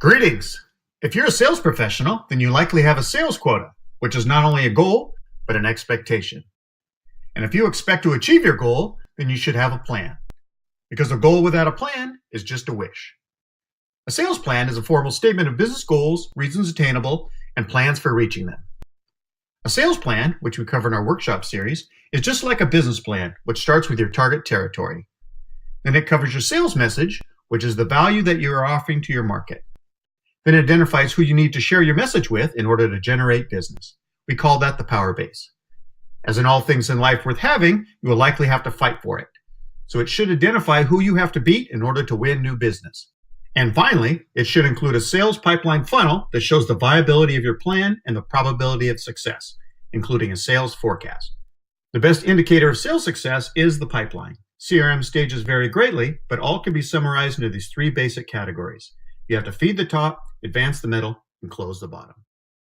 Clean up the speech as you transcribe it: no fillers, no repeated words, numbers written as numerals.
Greetings! If you're a sales professional, then you likely have a sales quota, which is not only a goal, but an expectation. And if you expect to achieve your goal, then you should have a plan. Because a goal without a plan is just a wish. A sales plan is a formal statement of business goals, reasons attainable, and plans for reaching them. A sales plan, which we cover in our workshop series, is just like a business plan, which starts with your target territory. Then it covers your sales message, which is the value that you are offering to your market. Then it identifies who you need to share your message with in order to generate business. We call that the power base. As in all things in life worth having, you will likely have to fight for it. So it should identify who you have to beat in order to win new business. And finally, it should include a sales pipeline funnel that shows the viability of your plan and the probability of success, including a sales forecast. The best indicator of sales success is the pipeline. CRM stages vary greatly, but all can be summarized into these three basic categories. You have to feed the top, advance the middle, and close the bottom.